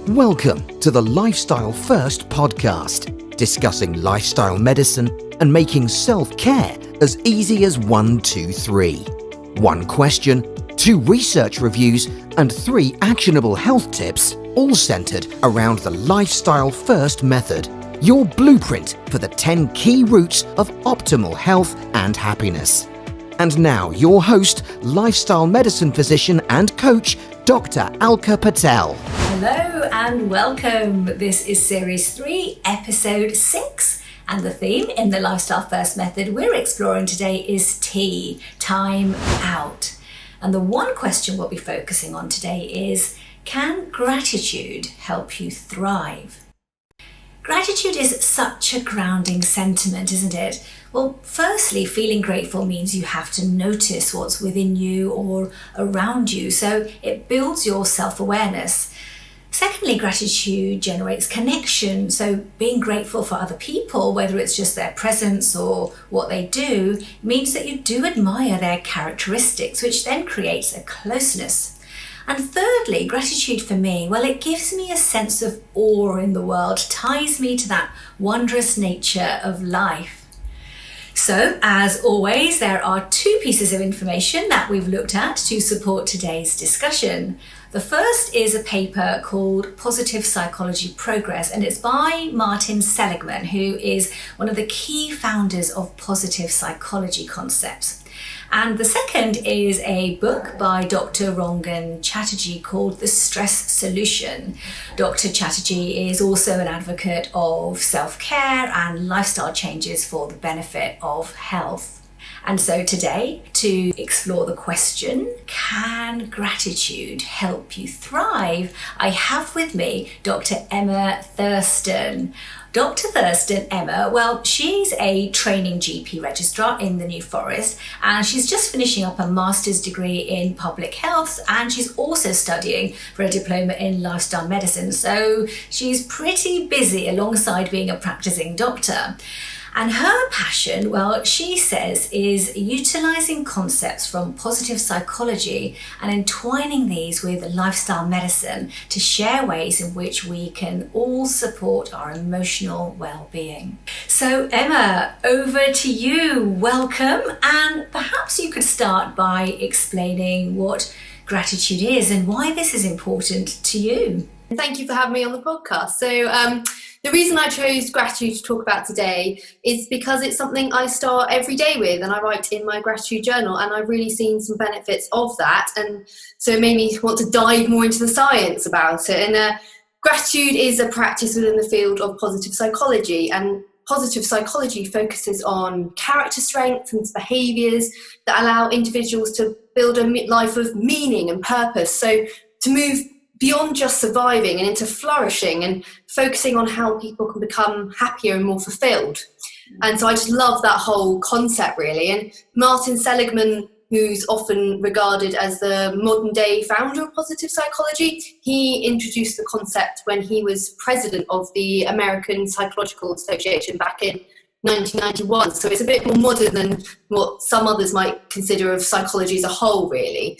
Welcome to the Lifestyle First podcast, discussing lifestyle medicine and making self-care as easy as 1, 2, 3. 1 question, 2 research reviews, and 3 actionable health tips, all centered around the Lifestyle First method, your blueprint for the 10 key routes of optimal health and happiness. And now your host, lifestyle medicine physician and coach, Dr. Alka Patel. Hello and welcome. This is Series 3, Episode 6. And the theme in the Lifestyle First method we're exploring today is T, time out. And the one question we'll be focusing on today is, can gratitude help you thrive? Gratitude is such a grounding sentiment, isn't it? Well, firstly, feeling grateful means you have to notice what's within you or around you, so it builds your self-awareness. Secondly, gratitude generates connection, so being grateful for other people, whether it's just their presence or what they do, means that you do admire their characteristics, which then creates a closeness. And thirdly, gratitude for me, well, it gives me a sense of awe in the world, ties me to that wondrous nature of life. So, as always, there are 2 pieces of information that we've looked at to support today's discussion. The first is a paper called Positive Psychology Progress, and it's by Martin Seligman, who is one of the key founders of positive psychology concepts. And the second is a book by Dr. Rangan Chatterjee called The Stress Solution. Dr. Chatterjee is also an advocate of self-care and lifestyle changes for the benefit of health. And so today, to explore the question, can gratitude help you thrive? I have with me Dr. Emma Thurston. Dr. Thurston, Emma, well, she's a training GP registrar in the New Forest, and she's just finishing up a master's degree in public health, and she's also studying for a diploma in lifestyle medicine. So she's pretty busy alongside being a practicing doctor. And her passion, well, she says, is utilising concepts from positive psychology and entwining these with lifestyle medicine to share ways in which we can all support our emotional well-being. So Emma, over to you. Welcome. And perhaps you could start by explaining what gratitude is and why this is important to you. Thank you for having me on the podcast. So the reason I chose gratitude to talk about today is because it's something I start every day with, and I write in my gratitude journal, and I've really seen some benefits of that. And so it made me want to dive more into the science about it. And gratitude is a practice within the field of positive psychology, and positive psychology focuses on character strength and behaviours that allow individuals to build a life of meaning and purpose. So to move beyond just surviving and into flourishing and focusing on how people can become happier and more fulfilled. And so I just love that whole concept, really. And Martin Seligman, who's often regarded as the modern day founder of positive psychology, he introduced the concept when he was president of the American Psychological Association back in 1991. So it's a bit more modern than what some others might consider of psychology as a whole, really.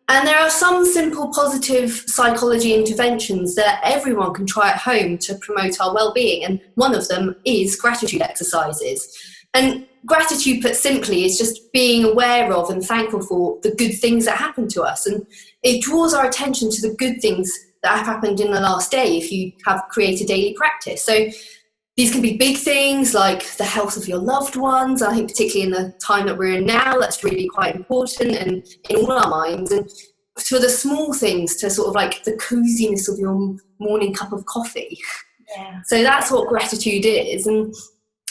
And there are some simple positive psychology interventions that everyone can try at home to promote our well-being, and one of them is gratitude exercises. And gratitude, put simply, is just being aware of and thankful for the good things that happen to us, and it draws our attention to the good things that have happened in the last day if you have created daily practice. So these can be big things like the health of your loved ones. I think particularly in the time that we're in now, that's really quite important and in all our minds. And for the small things to sort of like the coziness of your morning cup of coffee. Yeah. So that's what gratitude is. And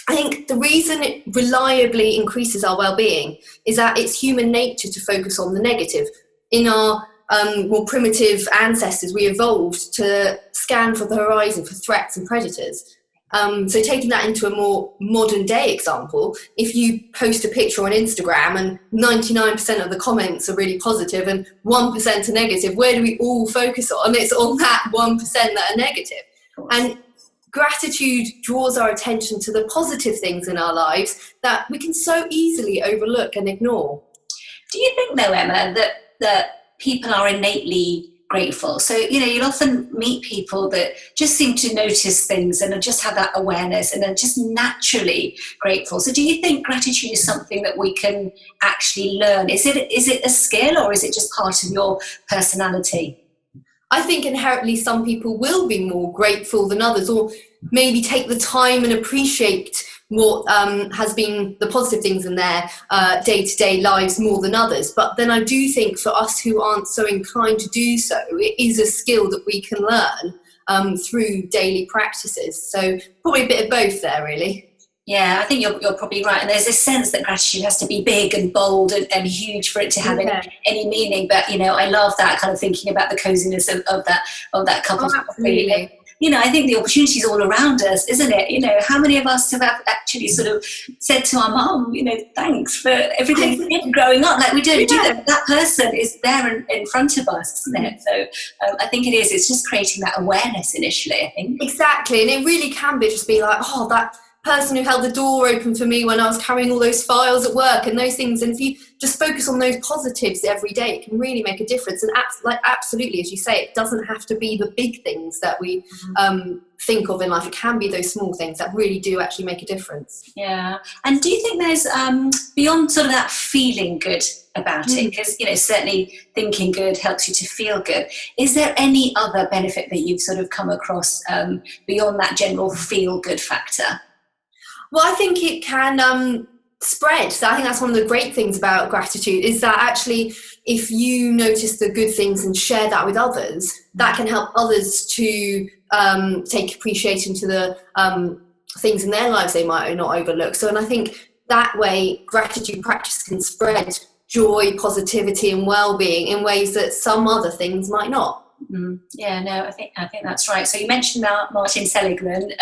I think the reason it reliably increases our well-being is that it's human nature to focus on the negative. In our more primitive ancestors, we evolved to scan for the horizon for threats and predators. So taking that into a more modern day example, if you post a picture on Instagram and 99% of the comments are really positive and 1% are negative, where do we all focus on? It's on that 1% that are negative. And gratitude draws our attention to the positive things in our lives that we can so easily overlook and ignore. Do you think, though, Emma, that people are innately grateful. So, you'll often meet people that just seem to notice things and just have that awareness and are just naturally grateful. So do you think gratitude is something that we can actually learn? Is it a skill, or is it just part of your personality? I think inherently some people will be more grateful than others, or maybe take the time and appreciate what has been the positive things in their day-to-day lives more than others. But then I do think for us who aren't so inclined to do so, it is a skill that we can learn through daily practices. So probably a bit of both there, really. Yeah, I think you're probably right. And there's this sense that gratitude has to be big and bold and huge for it to have any meaning. But, I love that kind of thinking about the coziness of that cup of coffee. I think the opportunity is all around us, isn't it? How many of us have actually sort of said to our mum, thanks for everything growing up? Like, we don't do that. That person is there in front of us, isn't it? So I think it is. It's just creating that awareness initially, I think. Exactly. And it really can just be like, oh, that person who held the door open for me when I was carrying all those files at work and those things. And if you just focus on those positives every day, it can really make a difference. And absolutely, as you say, it doesn't have to be the big things that we think of in life. It can be those small things that really do actually make a difference. Yeah. And do you think there's, beyond sort of that feeling good about it, because, certainly thinking good helps you to feel good, is there any other benefit that you've sort of come across beyond that general feel good factor? Well, I think it can spread. So I think that's one of the great things about gratitude, is that actually if you notice the good things and share that with others, that can help others to take appreciation to the things in their lives they might not overlook. So, and I think that way gratitude practice can spread joy, positivity and well-being in ways that some other things might not. Yeah, no, I think that's right. So you mentioned Martin Seligman,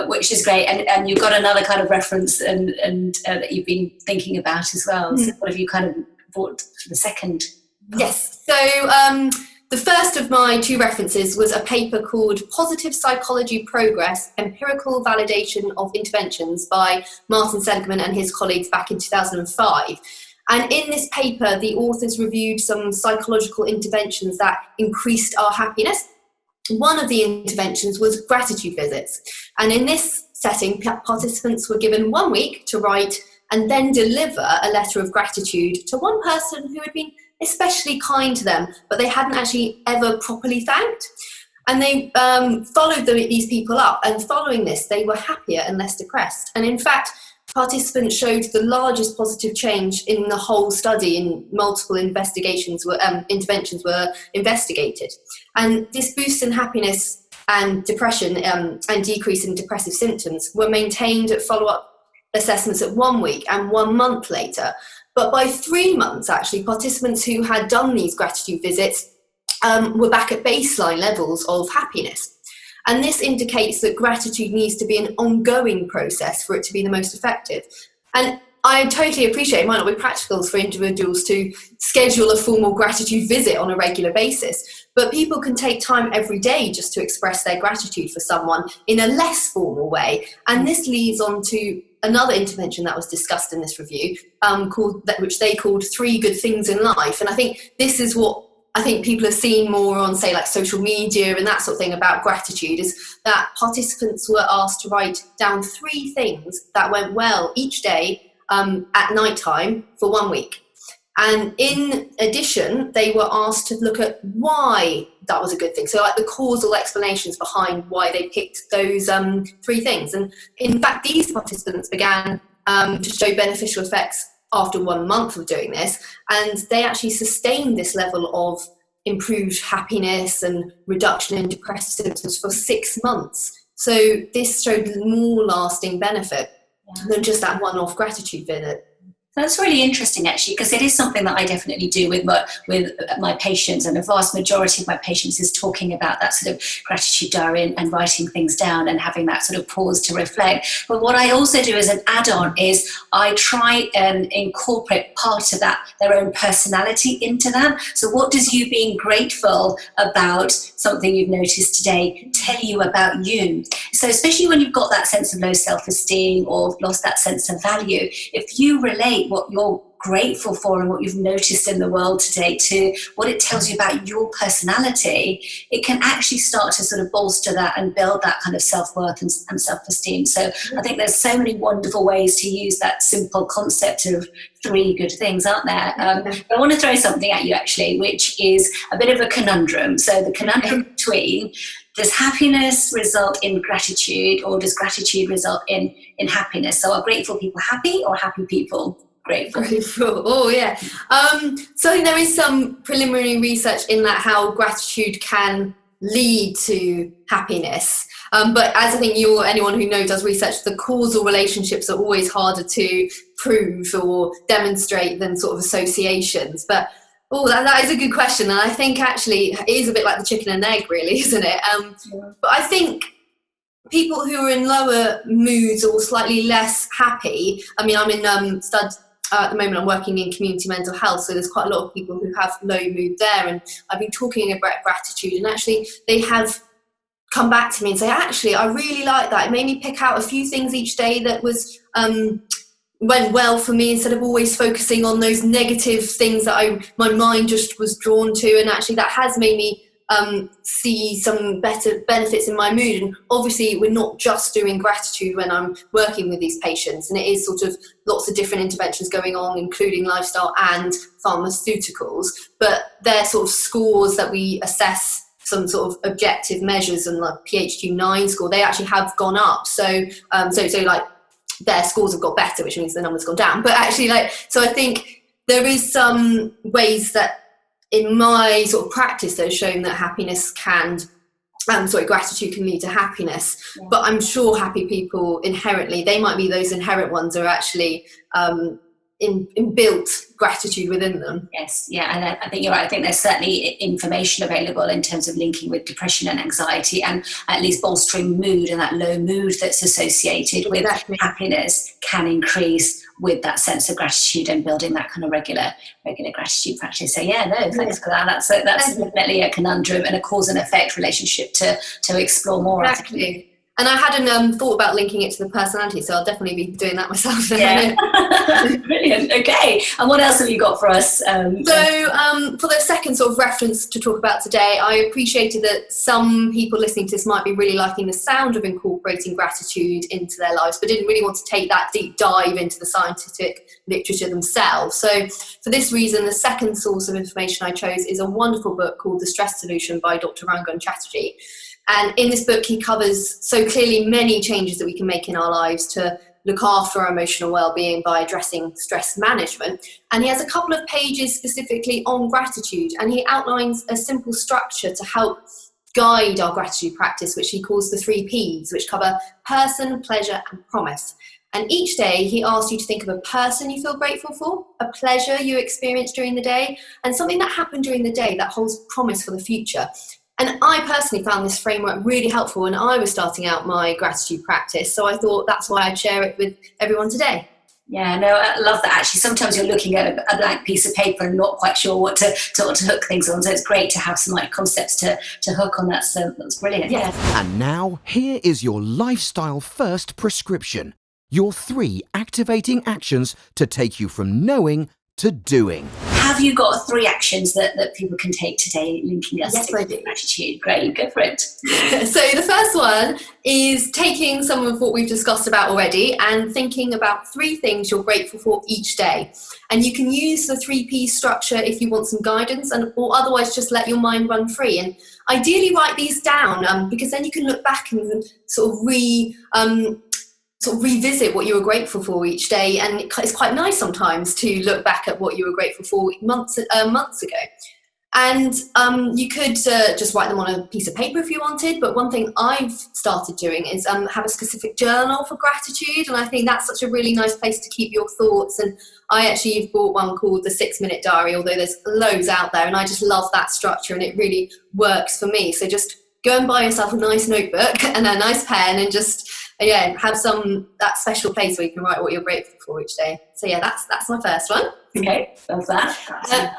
which is great, and you've got another kind of reference and that you've been thinking about as well. So what have you kind of brought for the second? Yes. So the first of my two references was a paper called Positive Psychology Progress, Empirical Validation of Interventions by Martin Seligman and his colleagues back in 2005. And in this paper, the authors reviewed some psychological interventions that increased our happiness. One of the interventions was gratitude visits. And in this setting, participants were given 1 week to write and then deliver a letter of gratitude to one person who had been especially kind to them, but they hadn't actually ever properly thanked. And they followed these people up, and following this, they were happier and less depressed. And in fact, participants showed the largest positive change in the whole study, in multiple interventions were investigated. And this boost in happiness and depression and decrease in depressive symptoms were maintained at follow-up assessments at 1 week and 1 month later. But by 3 months, actually, participants who had done these gratitude visits were back at baseline levels of happiness. And this indicates that gratitude needs to be an ongoing process for it to be the most effective. And I totally appreciate it might not be practical for individuals to schedule a formal gratitude visit on a regular basis, but people can take time every day just to express their gratitude for someone in a less formal way. And this leads on to another intervention that was discussed in this review, which they called 3 Good Things in Life. And I think this is what I think people are seeing more on, say, like social media and that sort of thing about gratitude, is that participants were asked to write down 3 things that went well each day at night time for 1 week. And in addition, they were asked to look at why that was a good thing. So like the causal explanations behind why they picked those 3 things. And in fact, these participants began to show beneficial effects after 1 month of doing this, and they actually sustained this level of improved happiness and reduction in depressive symptoms for 6 months. So this showed more lasting benefit than just that one-off gratitude visit. That's really interesting, actually, because it is something that I definitely do with my patients, and the vast majority of my patients is talking about that sort of gratitude diary and writing things down and having that sort of pause to reflect. But what I also do as an add-on is I try and incorporate part of that, their own personality into that. So what does you being grateful about something you've noticed today tell you about you? So especially when you've got that sense of low self-esteem or lost that sense of value, if you relate what you're grateful for and what you've noticed in the world today to what it tells you about your personality, it can actually start to sort of bolster that and build that kind of self-worth and self-esteem. So I think there's so many wonderful ways to use that simple concept of 3 good things, aren't there? I want to throw something at you actually, which is a bit of a conundrum. So the conundrum between, does happiness result in gratitude, or does gratitude result in happiness? So are grateful people happy, or happy people grateful? Oh yeah. So I think there is some preliminary research in that, how gratitude can lead to happiness. But as I think you or anyone who does research, the causal relationships are always harder to prove or demonstrate than sort of associations. But that is a good question, and I think actually it is a bit like the chicken and egg, really, isn't it? But I think people who are in lower moods or slightly less happy, I mean, I'm in stud at the moment. I'm working in community mental health, so there's quite a lot of people who have low mood there, and I've been talking about gratitude, and actually they have come back to me and say, actually, I really like that. It made me pick out a few things each day that was went well for me, instead of always focusing on those negative things that my mind just was drawn to, and actually that has made me see some better benefits in my mood. And obviously we're not just doing gratitude when I'm working with these patients, and it is sort of lots of different interventions going on, including lifestyle and pharmaceuticals, but they're sort of scores that we assess, some sort of objective measures, and like PHQ-9 score, they actually have gone up. So like their scores have got better, which means the numbers gone down. But actually, so I think there is some ways that in my sort of practice that have shown that gratitude can lead to happiness. Yeah. But I'm sure happy people inherently, they might be those inherent ones who are actually inbuilt gratitude within them. Yes, yeah, and I think you're right. I think there's certainly information available in terms of linking with depression and anxiety, and at least bolstering mood, and that low mood that's associated with happiness can increase with that sense of gratitude and building that kind of regular gratitude practice. So thanks for that. That's definitely a conundrum and a cause and effect relationship to explore more. Exactly. And I hadn't thought about linking it to the personality, so I'll definitely be doing that myself. Yeah. Brilliant. Okay. And what else have you got for us? For the second sort of reference to talk about today, I appreciated that some people listening to this might be really liking the sound of incorporating gratitude into their lives, but didn't really want to take that deep dive into the scientific literature themselves. So for this reason, the second source of information I chose is a wonderful book called The Stress Solution by Dr. Rangan Chatterjee. And in this book, he covers so clearly many changes that we can make in our lives to look after our emotional well-being by addressing stress management. And he has a couple of pages specifically on gratitude, and he outlines a simple structure to help guide our gratitude practice, which he calls the 3 Ps, which cover person, pleasure, and promise. And each day he asks you to think of a person you feel grateful for, a pleasure you experienced during the day, and something that happened during the day that holds promise for the future. And I personally found this framework really helpful when I was starting out my gratitude practice. So I thought that's why I'd share it with everyone today. Yeah, no, I love that. Actually, sometimes you're looking at a blank piece of paper and not quite sure what to hook things on. So it's great to have some concepts to hook on that. So that's brilliant. Yeah. And now here is your lifestyle first prescription. Your 3 activating actions to take you from knowing to doing. Have you got 3 actions that people can take today, linking us to gratitude? Great, go for it. So the first one is taking some of what we've discussed about already and thinking about 3 things you're grateful for each day. And you can use the 3P structure if you want some guidance, or otherwise just let your mind run free. And ideally write these down because then you can look back and sort of revisit what you were grateful for each day, and it's quite nice sometimes to look back at what you were grateful for months ago. And you could just write them on a piece of paper if you wanted, but one thing I've started doing is have a specific journal for gratitude, and I think that's such a really nice place to keep your thoughts. And I actually have bought one called the 6-Minute Diary, although there's loads out there, and I just love that structure and it really works for me. So just go and buy yourself a nice notebook and a nice pen, and just have that special place where you can write what you're grateful for each day. So that's my first one. Okay, love that.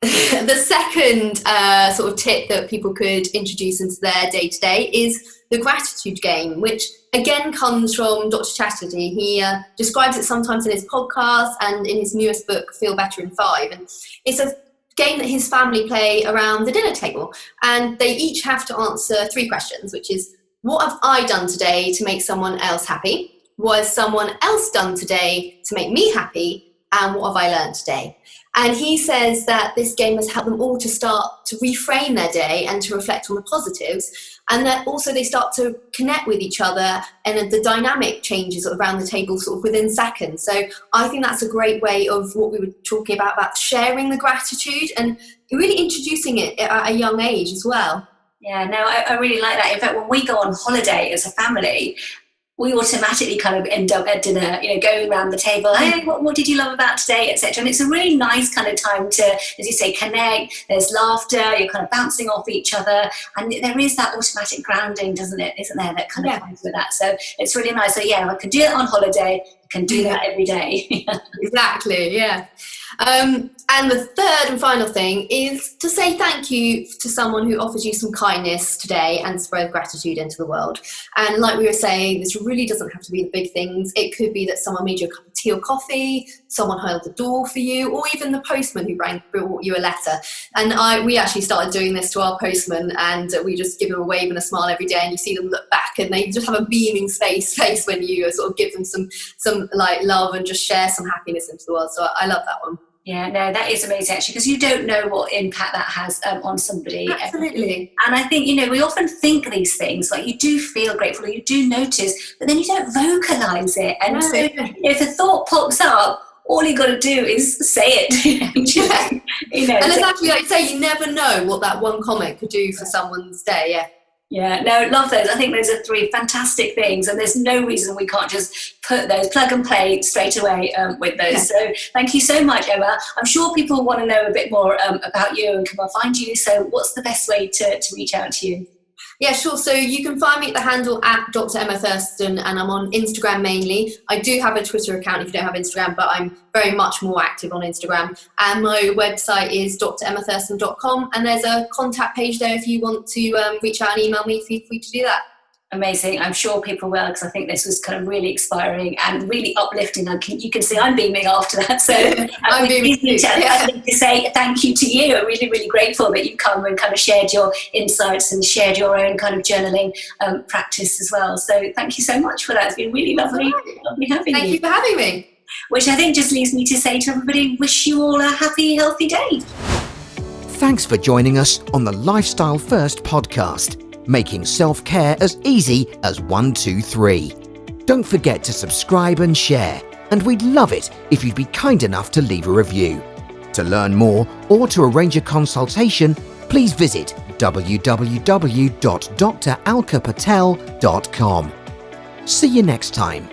The second sort of tip that people could introduce into their day-to-day is the gratitude game, which again comes from Dr. Chatterjee. He describes it sometimes in his podcast and in his newest book, Feel Better in 5. And it's a game that his family play around the dinner table. And they each have to answer 3 questions, which is, what have I done today to make someone else happy? What has someone else done today to make me happy? And what have I learned today? And he says that this game has helped them all to start to reframe their day and to reflect on the positives, and that also they start to connect with each other, and the dynamic changes around the table sort of within seconds. So I think that's a great way of what we were talking about sharing the gratitude and really introducing it at a young age as well. Yeah, no, I really like that. In fact, when we go on holiday as a family, we automatically kind of end up at dinner, going around the table, hey, what did you love about today, etc. And it's a really nice kind of time to, as you say, connect. There's laughter, you're kind of bouncing off each other, and there is that automatic grounding, isn't there, that kind of comes with that. So it's really nice. So yeah, I can do it on holiday, I can do that every day. Exactly, yeah. And the third and final thing is to say thank you to someone who offers you some kindness today and spread gratitude into the world. And like we were saying, this really doesn't have to be the big things. It could be that someone made you a cup of tea or coffee, someone held the door for you, or even the postman who brought you a letter. And we actually started doing this to our postman, and we just give them a wave and a smile every day, and you see them look back and they just have a beaming face when you sort of give them some like love and just share some happiness into the world. So I love that one. Yeah, no, that is amazing actually, because you don't know what impact that has on somebody. Absolutely. And I think, we often think these things, like you do feel grateful or you do notice, but then you don't vocalize it. And so if a thought pops up, all you got to do is say it. And exactly like you say, you never know what that one comment could do for someone's day. Yeah. Yeah, no, love those. I think those are 3 fantastic things, and there's no reason we can't just put those, plug and play straight away with those. Yeah. So thank you so much, Emma. I'm sure people want to know a bit more about you and come and find you. So what's the best way to reach out to you? Yeah, sure. So you can find me at the handle at Dr. Emma Thurston, and I'm on Instagram mainly. I do have a Twitter account if you don't have Instagram, but I'm very much more active on Instagram. And my website is dtemmathurston.com, and there's a contact page there if you want to reach out and email me. Feel free to do that. Amazing. I'm sure people will, because I think this was kind of really inspiring and really uplifting. You can see I'm beaming after that. So I'm beaming too. I'd like to say thank you to you. I'm really, really grateful that you've come and kind of shared your insights and shared your own kind of journaling practice as well. So thank you so much for that. It's been really lovely having you. Thank you for having me. Which I think just leaves me to say to everybody, wish you all a happy, healthy day. Thanks for joining us on the Lifestyle First podcast, making self-care as easy as 1, 2, 3. Don't forget to subscribe and share, and we'd love it if you'd be kind enough to leave a review. To learn more or to arrange a consultation, please visit www.dralkapatel.com. See you next time.